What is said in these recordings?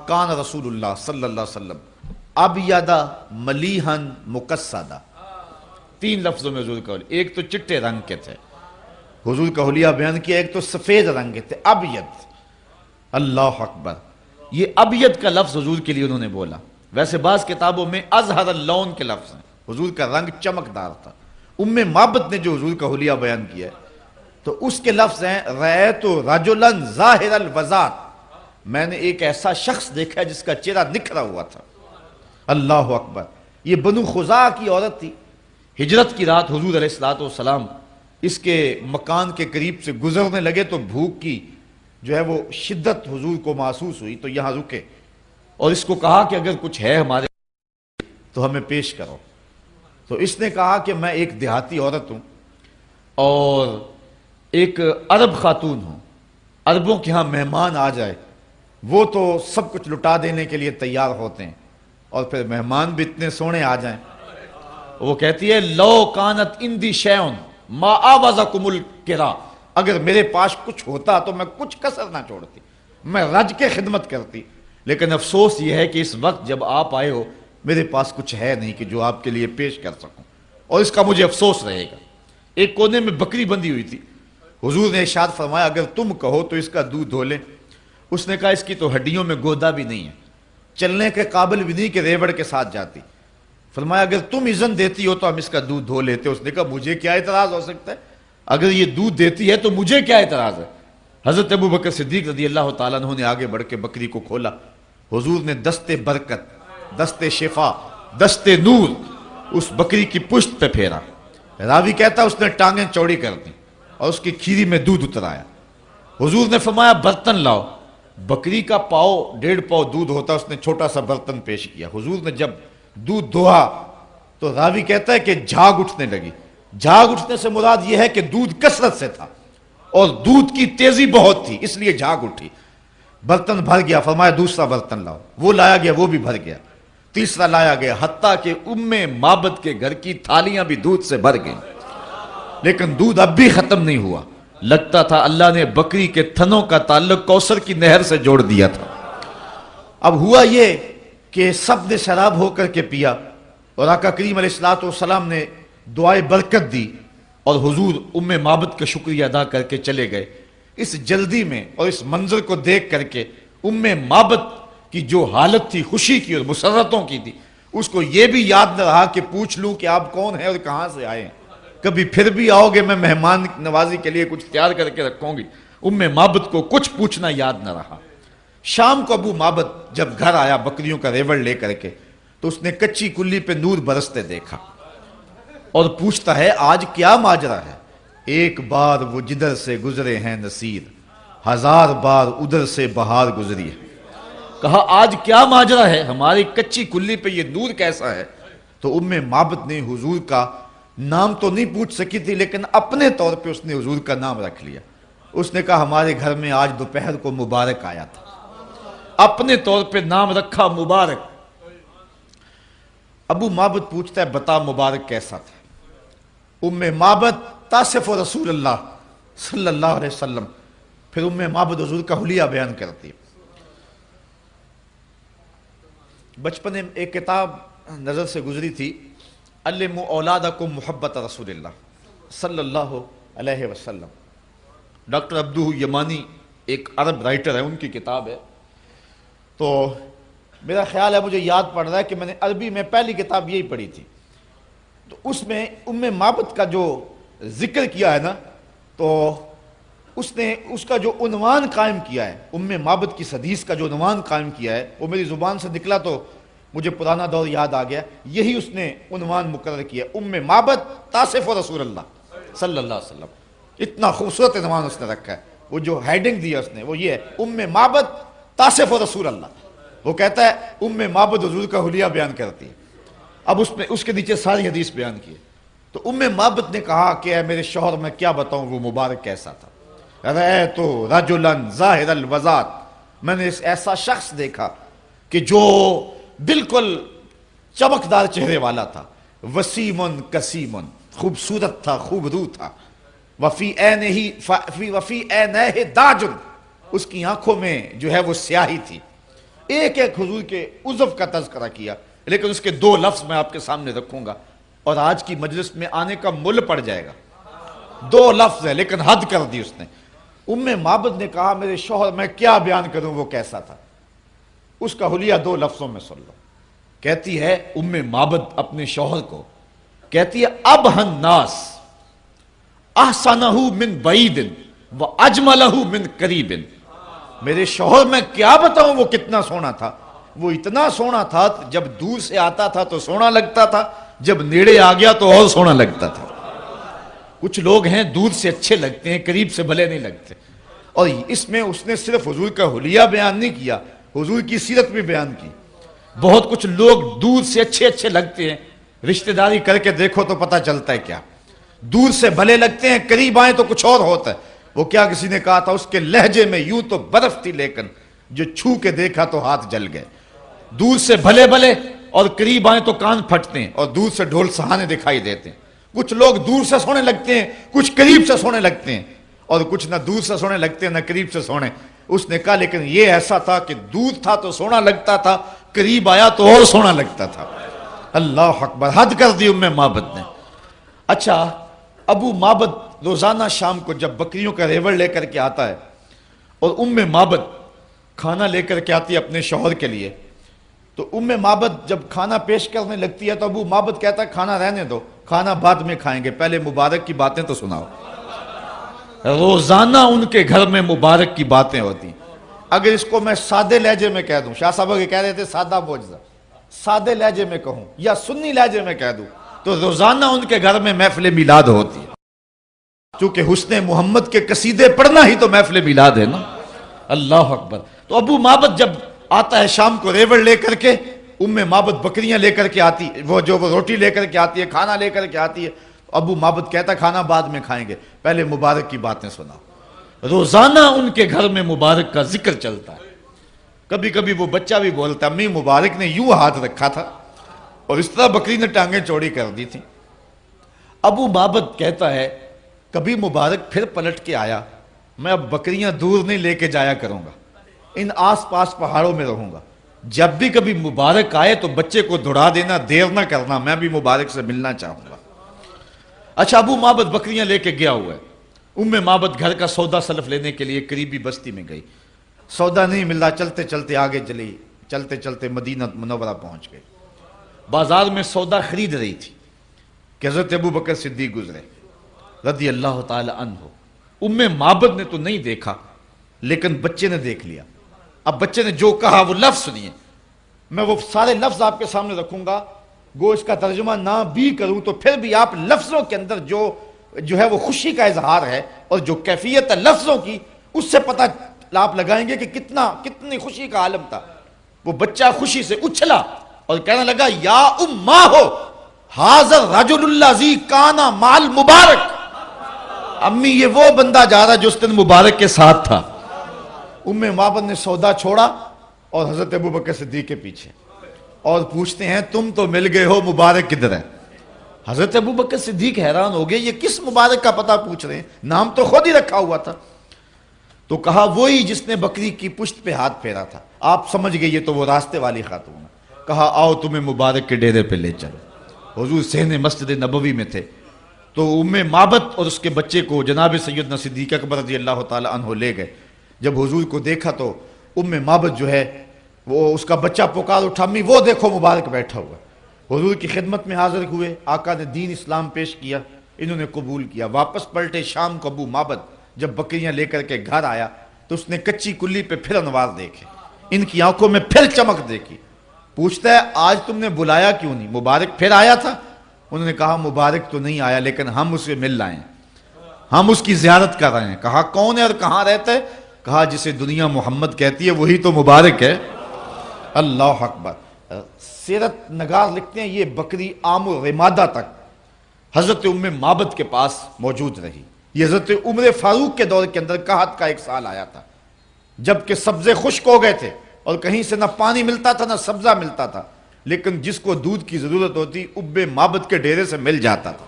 کان رسول اللہ صلی اللہ علیہ وسلم ابیض ملیحن مقصدا، تین لفظوں میں حضور کا حلیہ، ایک تو چٹے رنگ کے تھے، حضور کا حلیہ بیان کیا، ایک تو سفید رنگ کے تھے، ابیض۔ اللہ اکبر، یہ ابیض کا لفظ حضور کے لیے انہوں نے بولا۔ ویسے بعض کتابوں میں ازہر اللون کے لفظ ہیں، حضور کا رنگ چمکدار تھا۔ ام معبد نے جو حضور کا حلیہ بیان کیا ہے تو اس کے لفظ ہیں رأیت رجلا ظاہر الوضاۃ، میں نے ایک ایسا شخص دیکھا ہے جس کا چہرہ نکھرا ہوا تھا۔ اللہ اکبر، یہ بنو خزاعہ کی عورت تھی۔ ہجرت کی رات حضور علیہ السلام اس کے مکان کے قریب سے گزرنے لگے تو بھوک کی جو ہے وہ شدت حضور کو محسوس ہوئی، تو یہاں رکے اور اس کو کہا کہ اگر کچھ ہے ہمارے تو ہمیں پیش کرو۔ تو اس نے کہا کہ میں ایک دیہاتی عورت ہوں اور ایک عرب خاتون ہوں، عربوں کے ہاں مہمان آ جائے وہ تو سب کچھ لٹا دینے کے لیے تیار ہوتے ہیں، اور پھر مہمان بھی اتنے سونے آ جائیں۔ وہ کہتی ہے لو کانت اندی شیون ما آوازکم الکرا، اگر میرے پاس کچھ ہوتا تو میں کچھ کسر نہ چھوڑتی، میں رج کے خدمت کرتی، لیکن افسوس یہ ہے کہ اس وقت جب آپ آئے ہو میرے پاس کچھ ہے نہیں کہ جو آپ کے لیے پیش کر سکوں، اور اس کا مجھے افسوس رہے گا۔ ایک کونے میں بکری بندھی ہوئی تھی، حضور نے ارشاد فرمایا اگر تم کہو تو اس کا دودھ دھو لیں۔ اس نے کہا اس کی تو ہڈیوں میں گودا بھی نہیں ہے، چلنے کے قابل بھی نہیں کہ ریوڑ کے ساتھ جاتی۔ فرمایا اگر تم اذن دیتی ہو تو ہم اس کا دودھ دھو لیتے۔ اس نے کہا مجھے کیا اعتراض ہو سکتا ہے، اگر یہ دودھ دیتی ہے تو مجھے کیا اعتراض ہے۔ حضرت ابوبکر صدیق رضی اللہ تعالیٰ عنہ نے آگے بڑھ کے بکری کو کھولا، حضور نے دست برکت، دست شفا، دست نور اس بکری کی پشت پہ پھیرا۔ راوی کہتا اس نے ٹانگیں چوڑی کر دی اور اس کی کھیری میں دودھ اترایا۔ حضور نے فرمایا برتن لاؤ، بکری کا پاؤ 1.5 پاؤ دودھ ہوتا، اس نے چھوٹا سا برتن پیش کیا۔ حضور نے جب دودھ دھویا تو راوی کہتا ہے کہ جھاگ اٹھنے لگی۔ جھاگ اٹھنے سے مراد یہ ہے کہ دودھ کثرت سے تھا اور دودھ کی تیزی بہت تھی، اس لیے جھاگ اٹھی۔ برتن بھر گیا، فرمایا دوسرا برتن لاؤ، وہ لایا گیا، وہ بھی بھر گیا، تیسرا لایا گیا، حتیٰ کہ ام معبد کے گھر کی تھالیاں بھی دودھ سے بھر گئیں، لیکن دودھ اب بھی ختم نہیں ہوا۔ لگتا تھا اللہ نے بکری کے تھنوں کا تعلق کوثر کی نہر سے جوڑ دیا تھا۔ اب ہوا یہ کہ سب نے شراب ہو کر کے پیا اور آقا کریم علیہ السلام نے دعائے برکت دی اور حضور ام معبد کا شکریہ ادا کر کے چلے گئے۔ اس جلدی میں اور اس منظر کو دیکھ کر کے ام معبد کی جو حالت تھی خوشی کی اور مسرتوں کی تھی، اس کو یہ بھی یاد نہ رہا کہ پوچھ لوں کہ آپ کون ہیں اور کہاں سے آئے ہیں، کبھی پھر بھی آؤ گے میں مہمان نوازی کے لیے کچھ تیار کر کے رکھوں گی۔ ام معبد کو کچھ پوچھنا یاد نہ رہا۔ شام کو ابو معبد جب گھر آیا بکریوں کا ریوڑ لے کر کے تو اس نے کچی کلی پہ نور برستے دیکھا اور پوچھتا ہے آج کیا ماجرا ہے۔ ایک بار وہ جدھر سے گزرے ہیں نصیر، 1000 بار ادھر سے بہار گزری ہے۔ کہا آج کیا ماجرا ہے، ہماری کچی کلی پہ یہ نور کیسا ہے؟ تو ام معبد نے حضور کا نام تو نہیں پوچھ سکی تھی لیکن اپنے طور پہ اس نے حضور کا نام رکھ لیا۔ اس نے کہا ہمارے گھر میں آج دوپہر کو مبارک آیا تھا، اپنے طور پہ نام رکھا مبارک۔ ابو معبد پوچھتا ہے بتا مبارک کیسا تھا؟ ام معبد تصف رسول اللہ صلی اللہ علیہ وسلم، پھر ام معبد حضور کا حلیہ بیان کرتی۔ بچپن میں ایک کتاب نظر سے گزری تھی، علموا اولادکم محبت رسول اللہ صلی اللہ علیہ وسلم، ڈاکٹر عبدہ یمانی ایک عرب رائٹر ہے، ان کی کتاب ہے۔ تو میرا خیال ہے مجھے یاد پڑ رہا ہے کہ میں نے عربی میں پہلی کتاب یہی پڑھی تھی، تو اس میں ام معبد کا جو ذکر کیا ہے نا، تو اس نے اس کا جو عنوان قائم کیا ہے، ام معبد کی حدیث کا جو عنوان قائم کیا ہے، وہ میری زبان سے نکلا تو مجھے پرانا دور یاد آ گیا، یہی اس نے عنوان مقرر کیا، ام معبد تصف رسول اللہ صلی اللہ علیہ وسلم۔ اتنا خوبصورت عنوان اس نے رکھا ہے، وہ جو ہیڈنگ دیا اس نے وہ یہ ہے، ام معبد تصف رسول اللہ۔ وہ کہتا ہے ام معبد حضور کا حلیہ بیان کرتی ہے۔ اب اس کے نیچے ساری حدیث بیان کی ہے۔ تو ام معبد نے کہا کہ اے میرے شوہر میں کیا بتاؤں وہ مبارک کیسا تھا۔ رأیت رجلا ظاہر الوضاۃ، میں نے ایسا شخص دیکھا کہ جو بالکل چمکدار چہرے والا تھا، وسیم کسیم، خوبصورت تھا، خوبرو تھا، وفی عینہ داج، اس کی آنکھوں میں جو ہے وہ سیاہی تھی، ایک ایک حضور کے عضو کا تذکرہ کیا، لیکن اس کے دو لفظ میں آپ کے سامنے رکھوں گا اور آج کی مجلس میں آنے کا مل پڑ جائے گا۔ دو لفظ ہے لیکن حد کر دی اس نے۔ ام معبد نے کہا میرے شوہر میں کیا بیان کروں وہ کیسا تھا، اس کا حلیہ دو لفظوں میں سن لو۔ کہتی ہے ام معبد اپنے شوہر کو، کہتی ہے ابہ الناس احسنہ من بعید و اجملہ من قریب۔ میرے شوہر میں کیا بتاؤں وہ کتنا سونا تھا، وہ اتنا سونا تھا جب دور سے آتا تھا تو سونا لگتا تھا، جب نیڑے آ گیا تو اور سونا لگتا تھا۔ کچھ لوگ ہیں دور سے اچھے لگتے ہیں قریب سے بھلے نہیں لگتے، اور اس میں اس نے صرف حضور کا حلیہ بیان نہیں کیا، حضور کی سیرت بھی بیان کی۔ بہت کچھ لوگ دور سے اچھے اچھے لگتے ہیں، رشتہ داری کر کے دیکھو تو پتہ چلتا ہے کیا، دور سے بھلے لگتے ہیں قریب آئیں تو کچھ اور ہوتا ہے۔ وہ کیا کسی نے کہا تھا اس کے لہجے میں یوں تو برف تھی لیکن جو چھو کے دیکھا تو ہاتھ جل گئے۔ دور سے بھلے بھلے اور قریب آئیں تو کان پھٹتے ہیں اور دور سے ڈھول سہانے دکھائی دیتے ہیں۔ کچھ لوگ دور سے سونے لگتے ہیں، کچھ قریب سے سونے لگتے ہیں، اور کچھ نہ دور سے سونے لگتے ہیں نہ قریب سے سونے۔ اس نے کہا لیکن یہ ایسا تھا کہ دور تھا تو سونا لگتا تھا، قریب آیا تو اور سونا لگتا تھا۔ اللہ اکبر، حد کر دی ام معبد نے۔ اچھا، ابو معبد روزانہ شام کو جب بکریوں کا ریوڑ لے کر کے آتا ہے اور ام معبد کھانا لے کر کے آتی ہے اپنے شوہر کے لیے، تو ام معبد جب کھانا پیش کرنے لگتی ہے تو ابو معبد کہتا ہے کھانا رہنے دو، کھانا بعد میں کھائیں گے، پہلے مبارک کی باتیں تو سناؤ۔ روزانہ ان کے گھر میں مبارک کی باتیں ہوتی ہیں۔ اگر اس کو میں سادے لہجے میں کہہ دوں، شاہ صاحب کے کہہ رہے تھے سادہ معجزہ، سادے لہجے میں کہوں یا سنی لہجے میں کہہ دوں تو روزانہ ان کے گھر میں محفل میلاد ہوتی ہے، چونکہ حسن محمد کے قصیدے پڑھنا ہی تو محفل میلاد ہے نا۔ اللہ اکبر۔ تو ابو معبد جب آتا ہے شام کو ریوڑ لے کر کے، ام معبد بکریاں لے کر کے آتی، وہ روٹی لے کر کے آتی ہے، کھانا لے کر کے آتی ہے، ابو معبد کہتا کھانا بعد میں کھائیں گے، پہلے مبارک کی باتیں سناؤ۔ روزانہ ان کے گھر میں مبارک کا ذکر چلتا ہے۔ کبھی کبھی وہ بچہ بھی بولتا امی مبارک نے یوں ہاتھ رکھا تھا اور اس طرح بکری نے ٹانگیں چوڑی کر دی تھی۔ ابو معبد کہتا ہے کبھی مبارک پھر پلٹ کے آیا، میں اب بکریاں دور نہیں لے کے جایا کروں گا، ان آس پاس پہاڑوں میں رہوں گا، جب بھی کبھی مبارک آئے تو بچے کو دوڑا دینا، دیر نہ کرنا، میں بھی مبارک سے ملنا چاہوں گا۔ اچھا، ابو معبد بکریاں لے کے گیا ہوا ہے، ام معبد گھر کا سودا سلف لینے کے لیے قریبی بستی میں گئی، سودا نہیں مل رہا، چلتے چلتے آگے چلی، چلتے چلتے مدینہ منورہ پہنچ گئی۔ بازار میں سودا خرید رہی تھی کہ حضرت ابو بکر صدیق گزرے رضی اللہ تعالی عنہ۔ ام معبد نے تو نہیں دیکھا لیکن بچے نے دیکھ لیا۔ اب بچے نے جو کہا وہ لفظ سنیے، میں وہ سارے لفظ آپ کے سامنے رکھوں گا، گو اس کا ترجمہ نہ بھی کروں تو پھر بھی آپ لفظوں کے اندر جو ہے وہ خوشی کا اظہار ہے اور جو کیفیت ہے لفظوں کی، اس سے پتہ آپ لگائیں گے کہ کتنی خوشی کا عالم تھا۔ وہ بچہ خوشی سے اچھلا اور کہنے لگا یا اماں ہو حاضر رجل الذی کانا مال مبارک، امی یہ وہ بندہ جا رہا جو اس دن مبارک کے ساتھ تھا۔ ام معبد نے سودا چھوڑا اور حضرت ابو بکر صدیق کے پیچھے، اور پوچھتے ہیں تم تو مل گئے ہو، مبارک کدھر ہے؟ حضرت ابو بکر صدیق حیران ہو گئے، یہ کس مبارک کا پتہ پوچھ رہے ہیں، نام تو خود ہی رکھا ہوا تھا۔ تو کہا وہی جس نے بکری کی پشت پہ ہاتھ پھیرا تھا، آپ سمجھ گئے یہ تو وہ راستے والی خاتون ہے۔ کہا آؤ تمہیں مبارک کے ڈیرے پہ لے چلو۔ حضور صحن مسجد نبوی میں تھے تو ام معبد اور اس کے بچے کو جناب سیدنا صدیق اکبر رضی اللہ تعالی عنہ لے گئے۔ جب حضور کو دیکھا تو ام معبد جو ہے وہ اس کا بچہ پکار اٹھا، امی وہ دیکھو مبارک بیٹھا ہوا۔ حضور کی خدمت میں حاضر ہوئے، آقا نے دین اسلام پیش کیا، انہوں نے قبول کیا۔ واپس پلٹے شام کو ابو معبد جب بکریاں لے کر کے گھر آیا تو اس نے کچی کلی پہ پھر انوار دیکھے، ان کی آنکھوں میں پھر چمک دیکھی۔ پوچھتا ہے آج تم نے بلایا کیوں نہیں، مبارک پھر آیا تھا؟ انہوں نے کہا مبارک تو نہیں آیا لیکن ہم اسے مل لائے ہیں، ہم اس کی زیارت کر رہے ہیں۔ کہا کون ہے اور کہاں رہتا ہے؟ کہا جسے دنیا محمد کہتی ہے وہی تو مبارک ہے۔ اللہ اکبر۔ سیرت نگار لکھتے ہیں یہ بکری عام الرمادہ تک حضرت ام معبد کے پاس موجود رہی۔ یہ حضرت عمر فاروق کے دور کے اندر قحط کا ایک سال آیا تھا، جبکہ سبزے خشک ہو گئے تھے اور کہیں سے نہ پانی ملتا تھا نہ سبزہ ملتا تھا، لیکن جس کو دودھ کی ضرورت ہوتی ام معبد کے ڈیرے سے مل جاتا تھا۔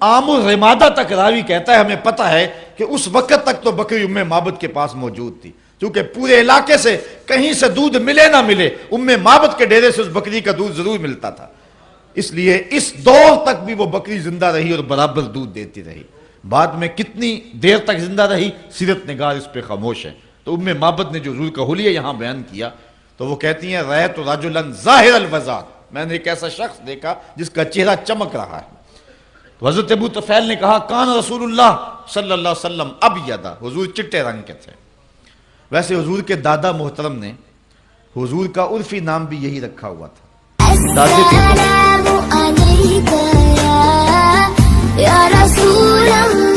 عام الرمادہ تک راوی کہتا ہے ہمیں پتہ ہے کہ اس وقت تک تو بکری ام معبد کے پاس موجود تھی، کیونکہ پورے علاقے سے کہیں سے دودھ ملے نہ ملے، ام معبد کے ڈیرے سے اس بکری کا دودھ ضرور ملتا تھا، اس لیے اس دور تک بھی وہ بکری زندہ رہی اور برابر دودھ دیتی رہی۔ بعد میں کتنی دیر تک زندہ رہی، سیرت نگار اس پہ خاموش ہے۔ تو ام معبد نے جو حضور کا حلیہ یہاں بیان کیا تو وہ کہتی ہیں رأیت رجلا ظاہر الوضاء، میں نے ایک ایسا شخص دیکھا جس کا چہرہ چمک رہا ہے۔ تو حضرت ابو طفیل نے کہا کان رسول اللہ صلی اللہ علیہ وسلم ابیض، حضور چٹے رنگ کے تھے۔ ویسے حضور کے دادا محترم نے حضور کا عرفی نام بھی یہی رکھا ہوا تھا۔ السلام علیکم یا رسول اللہ